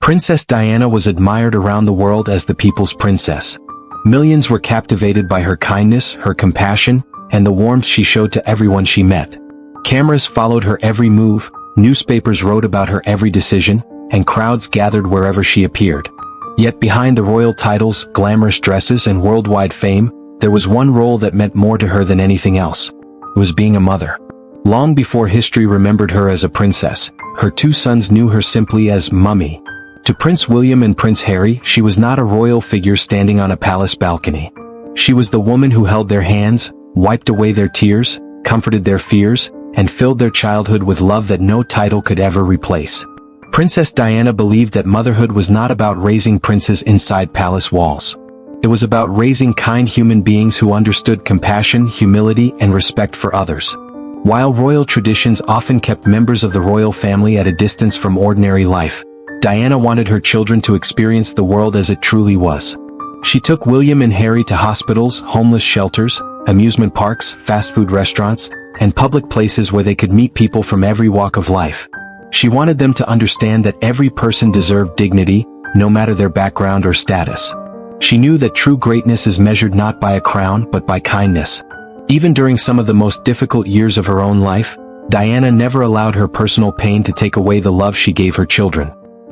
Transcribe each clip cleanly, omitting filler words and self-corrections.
Princess Diana was admired around the world as the people's princess. Millions were captivated by her kindness, her compassion, and the warmth she showed to everyone she met. Cameras followed her every move, newspapers wrote about her every decision, and crowds gathered wherever she appeared. Yet behind the royal titles, glamorous dresses, and worldwide fame, there was one role that meant more to her than anything else. It was being a mother. Long before history remembered her as a princess, her two sons knew her simply as Mummy. To Prince William and Prince Harry, she was not a royal figure standing on a palace balcony. She was the woman who held their hands, wiped away their tears, comforted their fears, and filled their childhood with love that no title could ever replace. Princess Diana believed that motherhood was not about raising princes inside palace walls. It was about raising kind human beings who understood compassion, humility, and respect for others. While royal traditions often kept members of the royal family at a distance from ordinary life, Diana wanted her children to experience the world as it truly was. She took William and Harry to hospitals, homeless shelters, amusement parks, fast food restaurants, and public places where they could meet people from every walk of life. She wanted them to understand that every person deserved dignity, no matter their background or status. She knew that true greatness is measured not by a crown but by kindness. Even during some of the most difficult years of her own life, Diana never allowed her personal pain to take away the love she gave her children.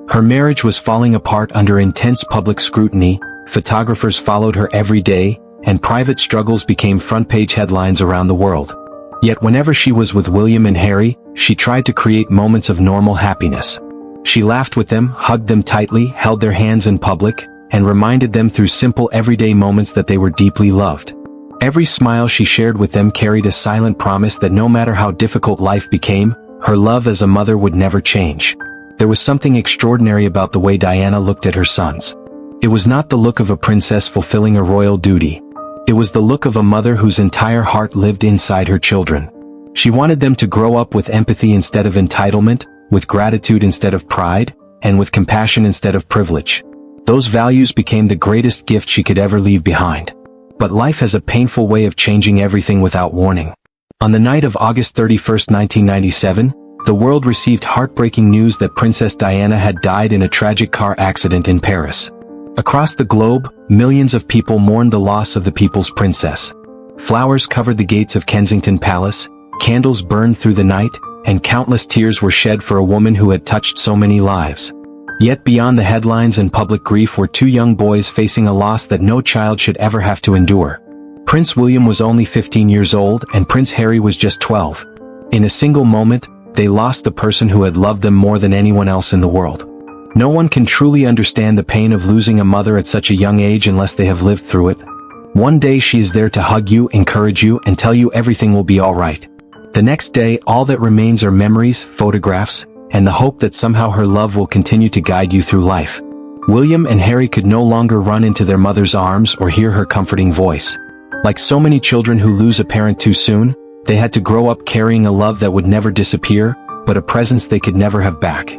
Her marriage was falling apart under intense public scrutiny, photographers followed her every day, and private struggles became front-page headlines around the world. Yet whenever she was with William and Harry, she tried to create moments of normal happiness. She laughed with them, hugged them tightly, held their hands in public, and reminded them through simple everyday moments that they were deeply loved. Every smile she shared with them carried a silent promise that no matter how difficult life became, her love as a mother would never change. There was something extraordinary about the way Diana looked at her sons. It was not the look of a princess fulfilling a royal duty. It was the look of a mother whose entire heart lived inside her children. She wanted them to grow up with empathy instead of entitlement, with gratitude instead of pride, and with compassion instead of privilege. Those values became the greatest gift she could ever leave behind. But life has a painful way of changing everything without warning. On the night of August 31, 1997, the world received heartbreaking news that Princess Diana had died in a tragic car accident in Paris. Across the globe, millions of people mourned the loss of the people's princess. Flowers covered the gates of Kensington Palace, candles burned through the night, and countless tears were shed for a woman who had touched so many lives. Yet beyond the headlines and public grief were two young boys facing a loss that no child should ever have to endure. Prince William was only 15 years old and Prince Harry was just 12. In a single moment, they lost the person who had loved them more than anyone else in the world. No one can truly understand the pain of losing a mother at such a young age unless they have lived through it. One day she is there to hug you, encourage you, and tell you everything will be all right. The next day, all that remains are memories, photographs, and the hope that somehow her love will continue to guide you through life. William and Harry could no longer run into their mother's arms or hear her comforting voice. Like so many children who lose a parent too soon, they had to grow up carrying a love that would never disappear, but a presence they could never have back.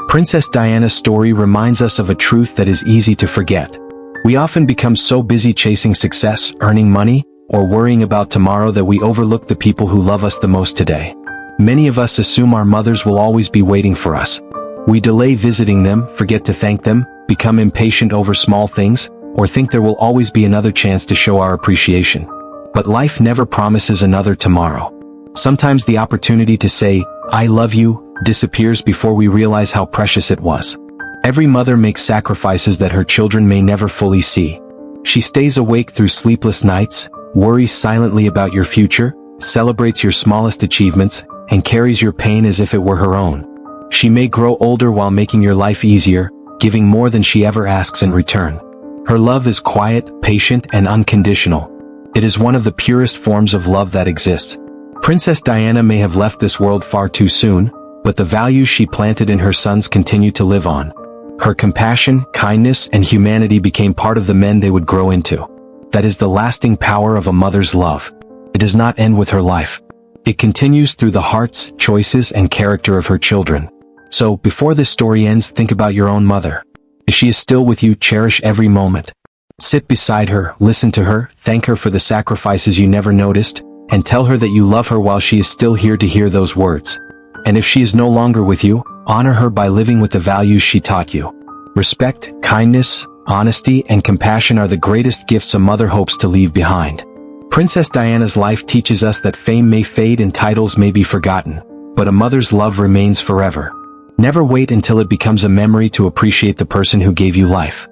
Princess Diana's story reminds us of a truth that is easy to forget. We often become so busy chasing success, earning money, or worrying about tomorrow that we overlook the people who love us the most today. Many of us assume our mothers will always be waiting for us. We delay visiting them, forget to thank them, become impatient over small things, or think there will always be another chance to show our appreciation. But life never promises another tomorrow. Sometimes the opportunity to say, "I love you," disappears before we realize how precious it was. Every mother makes sacrifices that her children may never fully see. She stays awake through sleepless nights, worries silently about your future, celebrates your smallest achievements, and carries your pain as if it were her own. She may grow older while making your life easier, giving more than she ever asks in return. Her love is quiet, patient, and unconditional. It is one of the purest forms of love that exists. Princess Diana may have left this world far too soon, but the values she planted in her sons continue to live on. Her compassion, kindness, and humanity became part of the men they would grow into. That is the lasting power of a mother's love. It does not end with her life. It continues through the hearts, choices, and character of her children. So, before this story ends, think about your own mother. If she is still with you, cherish every moment. Sit beside her, listen to her, thank her for the sacrifices you never noticed, and tell her that you love her while she is still here to hear those words. And if she is no longer with you, honor her by living with the values she taught you. Respect, kindness, honesty, and compassion are the greatest gifts a mother hopes to leave behind. Princess Diana's life teaches us that fame may fade and titles may be forgotten, but a mother's love remains forever. Never wait until it becomes a memory to appreciate the person who gave you life.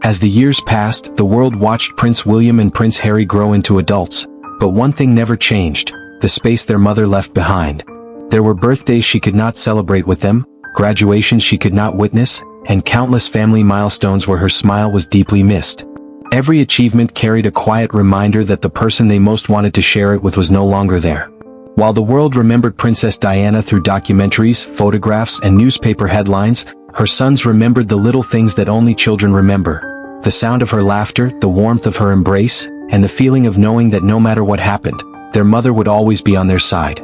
As the years passed, the world watched Prince William and Prince Harry grow into adults, but one thing never changed: the space their mother left behind. There were birthdays she could not celebrate with them, graduations she could not witness, and countless family milestones where her smile was deeply missed. Every achievement carried a quiet reminder that the person they most wanted to share it with was no longer there. While the world remembered Princess Diana through documentaries, photographs, and newspaper headlines, her sons remembered the little things that only children remember: the sound of her laughter, the warmth of her embrace, and the feeling of knowing that no matter what happened, their mother would always be on their side.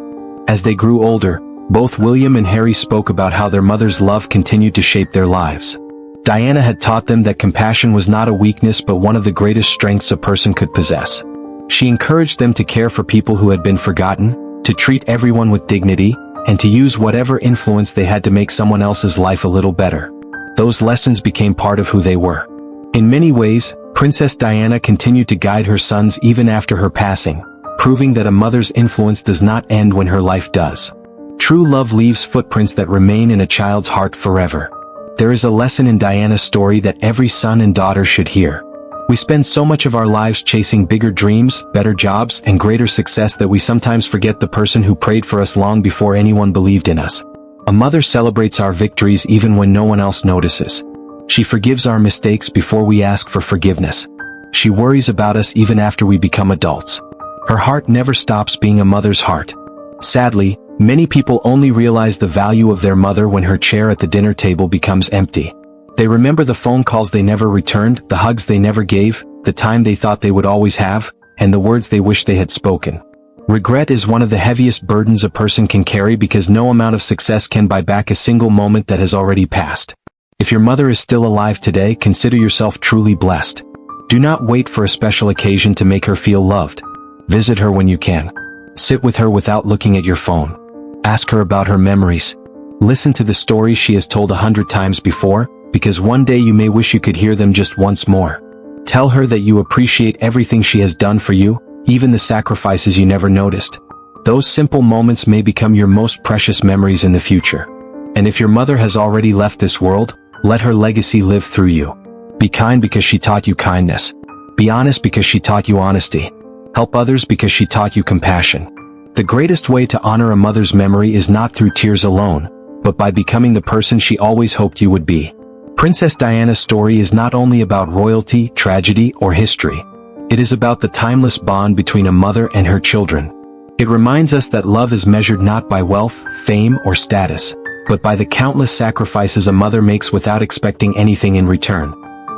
As they grew older, both William and Harry spoke about how their mother's love continued to shape their lives. Diana had taught them that compassion was not a weakness but one of the greatest strengths a person could possess. She encouraged them to care for people who had been forgotten, to treat everyone with dignity, and to use whatever influence they had to make someone else's life a little better. Those lessons became part of who they were. In many ways, Princess Diana continued to guide her sons even after her passing, proving that a mother's influence does not end when her life does. True love leaves footprints that remain in a child's heart forever. There is a lesson in Diana's story that every son and daughter should hear. We spend so much of our lives chasing bigger dreams, better jobs, and greater success that we sometimes forget the person who prayed for us long before anyone believed in us. A mother celebrates our victories even when no one else notices. She forgives our mistakes before we ask for forgiveness. She worries about us even after we become adults. Her heart never stops being a mother's heart. Sadly, many people only realize the value of their mother when her chair at the dinner table becomes empty. They remember the phone calls they never returned, the hugs they never gave, the time they thought they would always have, and the words they wish they had spoken. Regret is one of the heaviest burdens a person can carry because no amount of success can buy back a single moment that has already passed. If your mother is still alive today, consider yourself truly blessed. Do not wait for a special occasion to make her feel loved. Visit her when you can. Sit with her without looking at your phone. Ask her about her memories. Listen to the stories she has told 100 times before, because one day you may wish you could hear them just once more. Tell her that you appreciate everything she has done for you, even the sacrifices you never noticed. Those simple moments may become your most precious memories in the future. And if your mother has already left this world, let her legacy live through you. Be kind because she taught you kindness. Be honest because she taught you honesty. Help others because she taught you compassion. The greatest way to honor a mother's memory is not through tears alone, but by becoming the person she always hoped you would be. Princess Diana's story is not only about royalty, tragedy, or history. It is about the timeless bond between a mother and her children. It reminds us that love is measured not by wealth, fame, or status, but by the countless sacrifices a mother makes without expecting anything in return.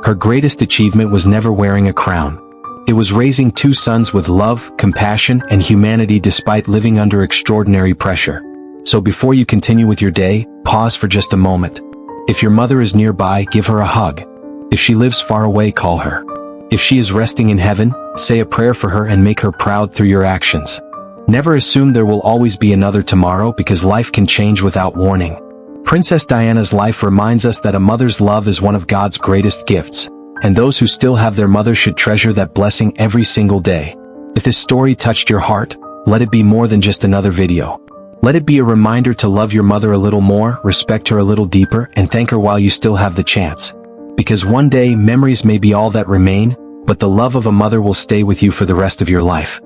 Her greatest achievement was never wearing a crown. It was raising two sons with love, compassion, and humanity despite living under extraordinary pressure. So before you continue with your day, pause for just a moment. If your mother is nearby, give her a hug. If she lives far away, call her. If she is resting in heaven, say a prayer for her and make her proud through your actions. Never assume there will always be another tomorrow because life can change without warning. Princess Diana's life reminds us that a mother's love is one of God's greatest gifts, and those who still have their mother should treasure that blessing every single day. If this story touched your heart, let it be more than just another video. Let it be a reminder to love your mother a little more, respect her a little deeper, and thank her while you still have the chance. Because one day, memories may be all that remain, but the love of a mother will stay with you for the rest of your life.